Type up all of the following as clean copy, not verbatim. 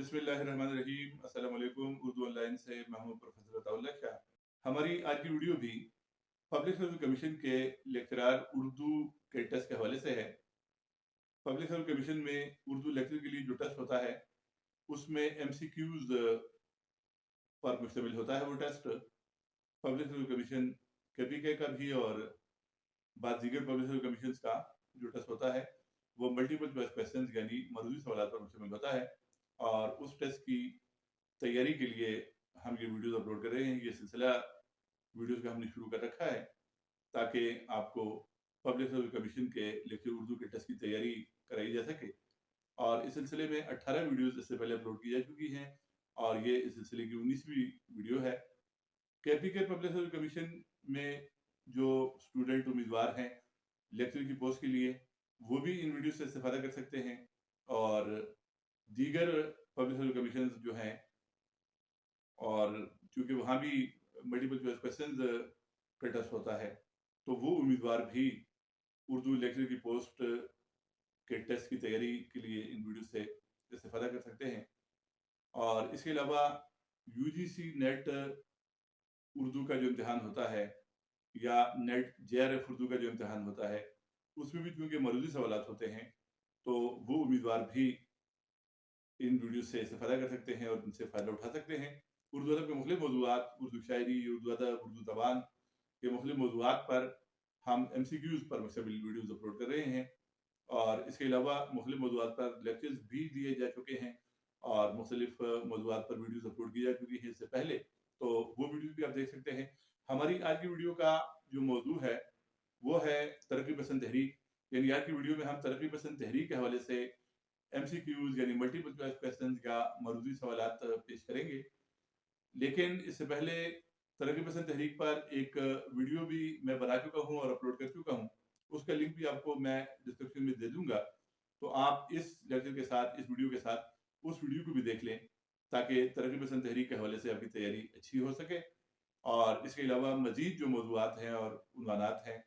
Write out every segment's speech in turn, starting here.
बिस्मिल्लाहिर्रहमानिर्रहीम। अस्सलाम वालेकुम। उर्दू ऑनलाइन से मैं हूं प्रोफेसर अताउल्लाह शाह। हमारी आज की वीडियो भी पब्लिक सर्विस कमीशन के लेक्चरार उर्दू के टेस्ट के हवाले से है। पब्लिक सर्विस कमीशन में उर्दू लेक्चर के लिए जो टेस्ट होता है उसमें MCQs पर मुश्तमिल होता है। वो test public service commission KPK का भी और बाद दीगर पब्लिक सर्विस कमीशन का जो टेस्ट होता है वो मल्टीपल चॉइस क्वेश्चन यानी मरूजी सवाल पर मुश्तमिल होता है। और उस टेस्ट की तैयारी के लिए हम ये वीडियोस अपलोड कर रहे हैं। ये सिलसिला वीडियोस का हमने शुरू कर रखा है ताकि आपको पब्लिक सर्विस कमीशन के लेक्चर उर्दू के टेस्ट की तैयारी कराई जा सके। और इस सिलसिले में 18 वीडियोस इससे पहले अपलोड की जा चुकी हैं और ये इस सिलसिले की 19वीं वीडियो है। KPK पब्लिक सर्विस कमीशन में जो स्टूडेंट उम्मीदवार हैं लेक्चर की पोस्ट के लिए वो भी इन वीडियो से इस्तेफादा कर सकते हैं। और दीगर पब्लिक सर्विस कमीशन जो हैं और चूंकि वहाँ भी मल्टीपल चॉइस क्वेश्चंस का टेस्ट होता है तो वो उम्मीदवार भी उर्दू लेक्चर की पोस्ट के टेस्ट की तैयारी के लिए इन वीडियो से इस्तेफादा कर सकते हैं। और इसके अलावा UGC नेट उर्दू का जो इम्तिहान होता है या नेट JRF उर्दू का जो इम्तिहान होता है उसमें भी चूंकि मरूजी सवालात होते हैं तो वो उम्मीदवार भी इन वीडियो से इस्तेफादा कर सकते हैं और इनसे फ़ायदा उठा सकते हैं। उर्दू अदब के मुख्तलिफ मौज़ूआत, उर्दू शायरी, उर्दू अदब, उर्दू ज़बान के मुख्तलिफ मौज़ूआत पर हम MCQs पर मुश्तमिल वीडियोज़ अपलोड कर रहे हैं। और इसके अलावा मुख्तलिफ मौज़ूआत पर लेक्चर्स भी दिए जा चुके हैं और मुख्तलिफ मौज़ूआत पर वीडियोज़ अपलोड की जा चुकी है इससे पहले, तो वो वीडियोज़ भी आप देख सकते हैं। हमारी आज की वीडियो का जो मौजू है वो है तरक्की पसंद तहरीक। यानी आज की वीडियो में हम तरक्की पसंद तहरीक के हवाले से MCQs यानी मल्टीपल चॉइस क्वेश्चंस या मरूजी सवालात पेश करेंगे। लेकिन इससे पहले तरक्की पसंद तहरीक पर एक वीडियो भी मैं बना चुका हूं और अपलोड कर चुका हूं, उसका लिंक भी आपको मैं डिस्क्रिप्शन में दे दूंगा। तो आप इस लेक्चर के साथ, इस वीडियो के साथ उस वीडियो को भी देख लें ताकि तरक्की पसंद तहरीक के हवाले से आपकी तैयारी अच्छी हो सके। और इसके अलावा मजीद जो मौज़ूआत हैं और उन्वानात हैं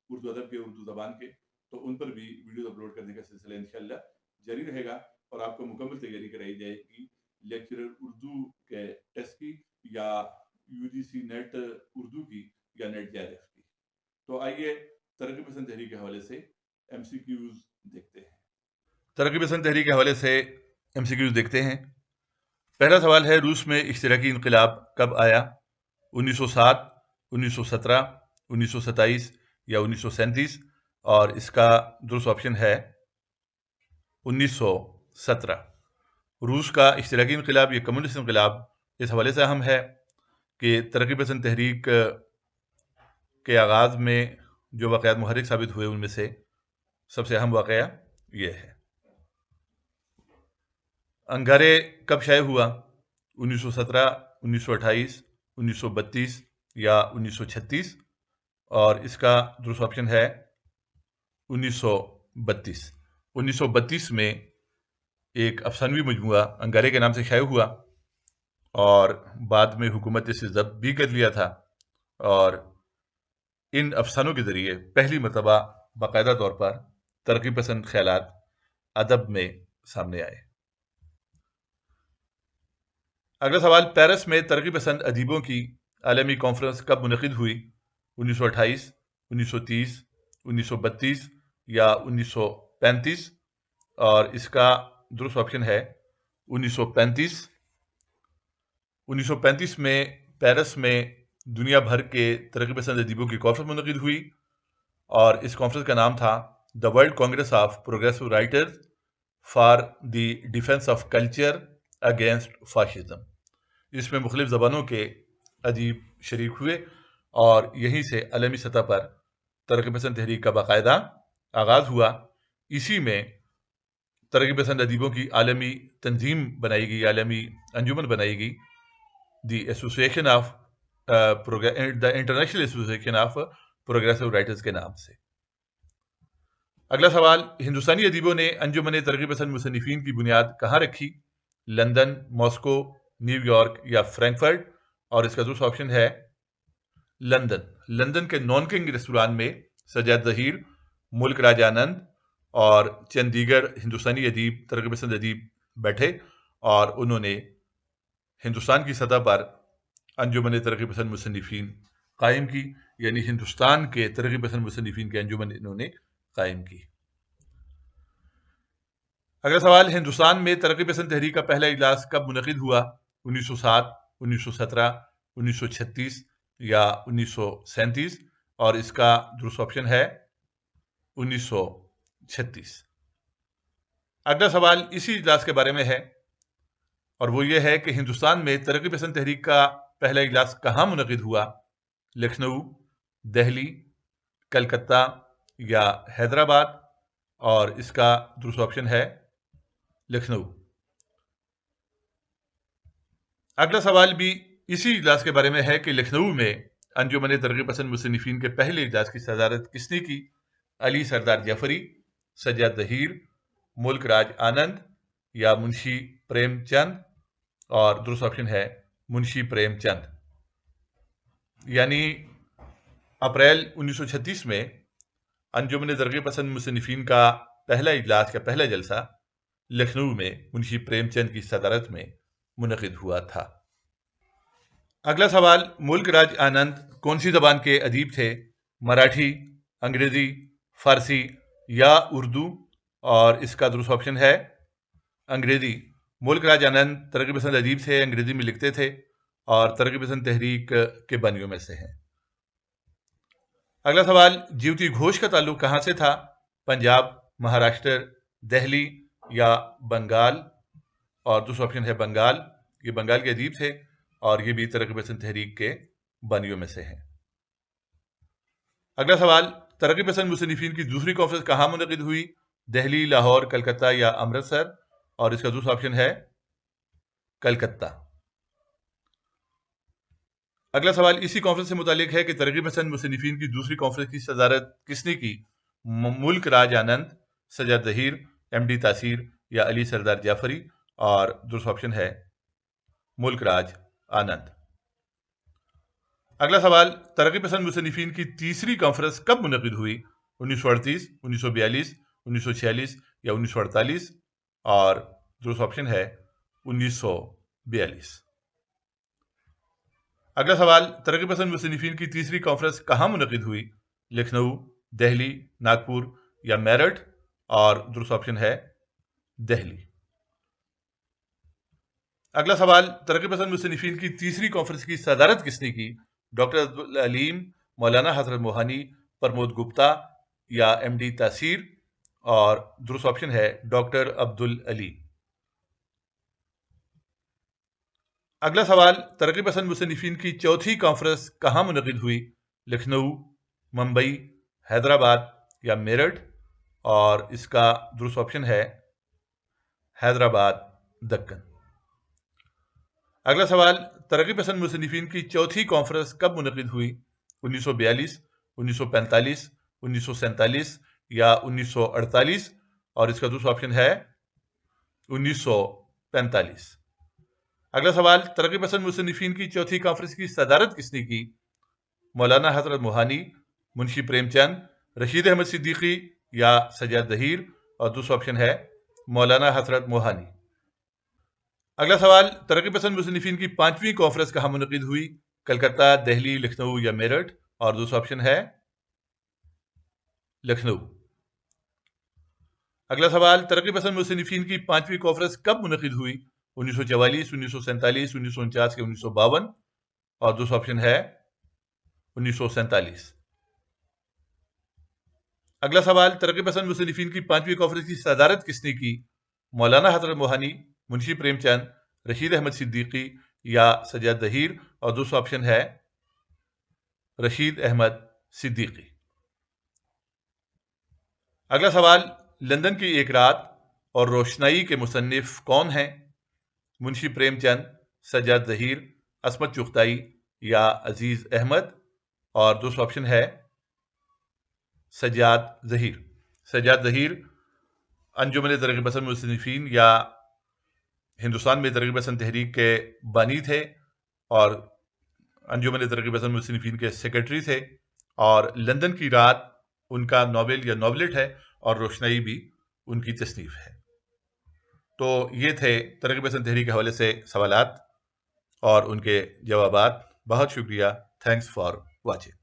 उर्दू अदब के, उर्दू ज़बान के, तो उन पर भी वीडियो अपलोड करने का सिलसिला इंशाल्लाह जारी रहेगा और आपको मुकम्मल तैयारी कराई जाएगी लेक्चरर उर्दू के टेस्ट की या UGC नेट उर्दू की या नेट JRF की। तो आइए तरक्की पसंद तहरीक के हवाले से MCQs देखते हैं। तरक्की पसंद तहरीक के हवाले से MCQs देखते हैं। पहला सवाल है, रूस में इश्तराकी इनकलाब कब आया? 1907, 1917, 1927 या 1937? और इसका दुरुस्त ऑप्शन है 1917। रूस का इश्तराकी इनकलाब, ये कम्युनिस्ट इनकलाब, इस हवाले से अहम है कि तरक्की पसंद तहरीक के आगाज़ में जो वाक़यात मुहर्रिक साबित हुए उनमें से सबसे अहम वाक़या ये है। अंगारे कब शाये हुआ? 1917, 1928, 1932 या 1936? और इसका दुरुस्त ऑप्शन है 1932। 1932 में एक अफसानवी मजमुआ अंगारे के नाम से शाये हुआ और बाद में हुकूमत इसे ज़ब्त भी कर लिया था। और इन अफसानों के ज़रिए पहली मरतबा बाकायदा तौर पर तरक्की पसंद ख्यालात अदब में सामने आए। अगला सवाल, पेरिस में तरक्की पसंद अदीबों की आलमी कॉन्फ्रेंस कब मुनक़िद हुई? 1928, 1930, 1932 या 1935? और इसका दुरुस्त ऑप्शन है 1935। 1935 में पेरिस में दुनिया भर के तरक्की पसंद अदीबों की कॉन्फ्रेंस मुनक़िद हुई और इस कॉन्फ्रेंस का नाम था the world Congress of progressive writers for the defence of culture against fascism. इसमें मुख्तलिफ ज़बानों के अदीब शरीक हुए और यहीं से आलमी सतह पर तरक्की पसंद तहरीक का बाकायदा आगाज़ हुआ। इसी में तरक्की पसंद अदीबों की आलमी तंजीम बनाई गई, आलमी अंजुमन बनाई गई, the association of the international association of progressive writers के नाम से। अगला सवाल, हिंदुस्तानी अदीबों ने अंजुमन तरक्की पसंद मुसन्निफीन की बुनियाद कहाँ रखी? लंदन, मॉस्को, न्यूयॉर्क या फ्रैंकफर्ट? और इसका दूसरा ऑप्शन है लंदन। लंदन के नॉन किंग रेस्टोरेंट में सजाद ज़हीर, मुल्क राज आनंद और चंद दीगर हिंदुस्तानी अदीब, तरक्की पसंद अदीब बैठे اور انہوں نے ہندوستان کی سطح پر انجمن ترقی پسند مصنفین قائم کی، یعنی ہندوستان کے ترقی پسند مصنفین کے انجمن انہوں نے قائم کی۔ اگلا سوال، ہندوستان میں ترقی پسند تحریک کا پہلا اجلاس کب منعقد ہوا؟ 1907، 1917، 1936 یا 1937، اور اس کا درست آپشن ہے 1936۔ اگلا سوال اسی اجلاس کے بارے میں ہے، اور وہ یہ ہے کہ ہندوستان میں ترقی پسند تحریک کا پہلا اجلاس کہاں منعقد ہوا؟ لکھنؤ، دہلی، کلکتہ یا حیدرآباد، اور اس کا درست آپشن ہے لکھنؤ۔ اگلا سوال بھی اسی اجلاس کے بارے میں ہے کہ لکھنؤ میں انجمن ترقی پسند مصنفین کے پہلے اجلاس کی صدارت کس نے کی؟ علی سردار جعفری، سجاد ظہیر، ملک راج آنند یا منشی پریم چند، اور درست آپشن ہے منشی پریم چند۔ یعنی اپریل 1936 میں انجمن ترقی پسند مصنفین کا پہلا اجلاس یا پہلا جلسہ لکھنؤ میں منشی پریم چند کی صدارت میں منعقد ہوا تھا۔ اگلا سوال، ملک راج آنند کون سی زبان کے ادیب تھے؟ مراٹھی، انگریزی، فارسی یا اردو، اور اس کا درست آپشن ہے انگریزی۔ ملک راج آنند ترقی پسند ادیب تھے، انگریزی میں لکھتے تھے اور ترقی پسند تحریک کے بانیوں میں سے ہیں۔ اگلا سوال، جیوتی گھوش کا تعلق کہاں سے تھا؟ پنجاب، مہاراشٹر، دہلی یا بنگال، اور دوسرا آپشن ہے بنگال۔ یہ بنگال کے ادیب تھے اور یہ بھی ترقی پسند تحریک کے بانیوں میں سے ہیں۔ اگلا سوال، ترقی پسند مصنفین کی دوسری کانفرنس کہاں منعقد ہوئی؟ دہلی، لاہور، کلکتہ یا امرتسر، اور اس کا دوسرا آپشن ہے کلکتہ۔ اگلا سوال اسی کانفرنس سے متعلق ہے کہ ترقی پسند مصنفین کی دوسری کانفرنس کی صدارت کس نے کی؟ ملک راج آنند، سجاد ظہیر، ایم ڈی تاثیر یا علی سردار جعفری، اور دوسرا آپشن ہے ملک راج آنند۔ اگلا سوال، ترقی پسند مصنفین کی تیسری کانفرنس کب منعقد ہوئی؟ 1938، 1942، 1946 یا 1948، اور دوسرا آپشن ہے 1942۔ اگلا سوال، ترقی پسند مصنفین کی تیسری کانفرنس کہاں منعقد ہوئی؟ لکھنؤ، دہلی، ناگپور یا میرٹھ، اور دوسرا آپشن ہے دہلی۔ اگلا سوال، ترقی پسند مصنفین کی تیسری کانفرنس کی صدارت کس نے کی؟ ڈاکٹر عبدالعلیم، مولانا حضرت موہانی، پرمود گپتا یا ایم ڈی تاثیر، اور درست آپشن ہے ڈاکٹر عبدالعلی۔ اگلا سوال، ترقی پسند مصنفین کی چوتھی کانفرنس کہاں منعقد ہوئی؟ لکھنؤ، ممبئی، حیدرآباد یا میرٹھ، اور اس کا درست آپشن ہے حیدرآباد، دکن۔ اگلا سوال، ترقی پسند مصنفین کی چوتھی کانفرنس کب منعقد ہوئی؟ 1942، 1945، 1947 یا 1948، اور اس کا دوسرا آپشن ہے 1945۔ اگلا سوال، ترقی پسند مصنفین کی چوتھی کانفرنس کی صدارت کس نے کی؟ مولانا حضرت موہانی، منشی پریم چند، رشید احمد صدیقی یا سجاد ظہیر، اور دوسرا آپشن ہے مولانا حضرت موہانی۔ اگلا سوال، ترقی پسند مصنفین کی پانچویں کانفرنس کہاں منعقد ہوئی؟ کلکتہ، دہلی، لکھنؤ یا میرٹھ، اور دوسرا آپشن ہے لکھنؤ۔ اگلا سوال، ترقی پسند مصنفین کی پانچویں کانفرنس کب منعقد ہوئی؟ 1944، 1947، 1949 یا 1952، اور دوسرا آپشن ہے 1947۔ اگلا سوال، ترقی پسند مصنفین کی پانچویں کانفرنس کی صدارت کس نے کی؟ مولانا حضرت موہانی، منشی پریم چند، رشید احمد صدیقی یا سجاد ظہیر، اور دوسرا آپشن ہے رشید احمد صدیقی۔ اگلا سوال، لندن کی ایک رات اور روشنائی کے مصنف کون ہیں؟ منشی پریم چند، سجاد ظہیر، عصمت چغتائی یا عزیز احمد، اور دوسرا آپشن ہے سجاد ظہیر۔ سجاد ظہیر انجمن ترقی پسند مصنفین یا ہندوستان میں ترقی پسند تحریک کے بانی تھے اور انجمن ترقی پسند مصنفین کے سیکرٹری تھے، اور لندن کی رات ان کا ناول یا ناولٹ ہے، اور روشنائی بھی ان کی تصنیف ہے۔ تو یہ تھے ترغیب پسند تحریک کے حوالے سے سوالات اور ان کے جوابات. بہت شکریہ. Thanks for watching.